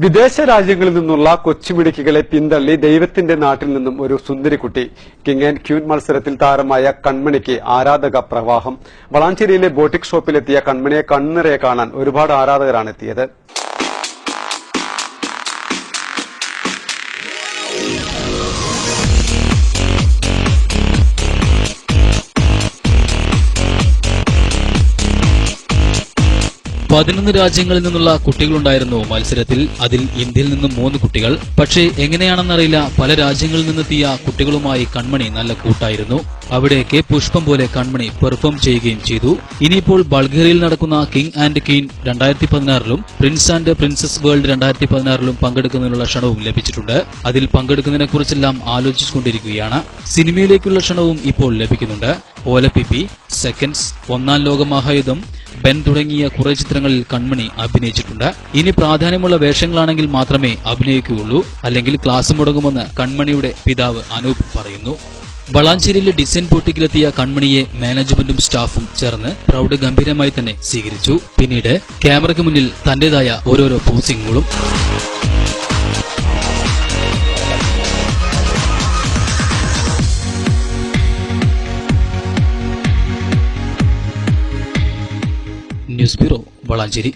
വിദേശ രാജ്യങ്ങളിൽ നിന്നുള്ള കൊച്ചുമിടുക്കികളെ പിന്തള്ളി ദൈവത്തിന്റെ നാട്ടിൽ നിന്നും ഒരു സുന്ദരിക്കുട്ടി. കിങ് ആൻഡ് ക്യൂൻ മത്സരത്തിൽ താരമായ കൺമണിക്ക് ആരാധക പ്രവാഹം. വളാഞ്ചേരിയിലെ ബോട്ടിക് ഷോപ്പിലെത്തിയ കൺമണിയെ കണ്ണിറയെ കാണാൻ ഒരുപാട് ആരാധകരാണ് എത്തിയത്. പതിനൊന്ന് രാജ്യങ്ങളിൽ നിന്നുള്ള കുട്ടികളുണ്ടായിരുന്നു മത്സരത്തിൽ. അതിൽ ഇന്ത്യയിൽ നിന്നും 3 കുട്ടികൾ. പക്ഷേ എങ്ങനെയാണെന്നറിയില്ല, പല രാജ്യങ്ങളിൽ നിന്നെത്തിയ കുട്ടികളുമായി കൺമണി നല്ല കൂട്ടായിരുന്നു. അവിടേക്ക് പുഷ്പം പോലെ കൺമണി പെർഫോം ചെയ്യുകയും ചെയ്തു. ഇനിയിപ്പോൾ ബൾഗേറിയയിൽ നടക്കുന്ന കിങ് ആൻഡ് ക്വീൻ 2016-ലും പ്രിൻസ് ആൻഡ് പ്രിൻസസ് വേൾഡ് 2016-ലും പങ്കെടുക്കുന്നതിനുള്ള ക്ഷണവും ലഭിച്ചിട്ടുണ്ട്. അതിൽ പങ്കെടുക്കുന്നതിനെക്കുറിച്ചെല്ലാം ആലോചിച്ചുകൊണ്ടിരിക്കുകയാണ്. സിനിമയിലേക്കുള്ള ക്ഷണവും ഇപ്പോൾ ലഭിക്കുന്നുണ്ട്. ഓലപ്പിപ്പി, സെക്കൻഡ്സ്, ഒന്നാം ലോക മഹായുദ്ധം, ബെൻ തുടങ്ങിയ കുറെ ചിത്രങ്ങളിൽ കൺമണി അഭിനയിച്ചിട്ടുണ്ട്. ഇനി പ്രാധാന്യമുള്ള വേഷങ്ങളാണെങ്കിൽ മാത്രമേ അഭിനയിക്കുകയുള്ളൂ, അല്ലെങ്കിൽ ക്ലാസ് മുടങ്ങുമെന്ന് കൺമണിയുടെ പിതാവ് അനൂപ് പറയുന്നു. വളാഞ്ചേരിയിലെ ഡിസൈൻ ബോട്ടിക്കിലെത്തിയ കൺമണിയെ മാനേജ്മെന്റും സ്റ്റാഫും ചേർന്ന് പ്രൗഢ ഗംഭീരമായി തന്നെ സ്വീകരിച്ചു. പിന്നീട് ക്യാമറയ്ക്ക് മുന്നിൽ തന്റേതായ ഓരോരോ പോസിംഗുകളും. News bureau, Valanchery.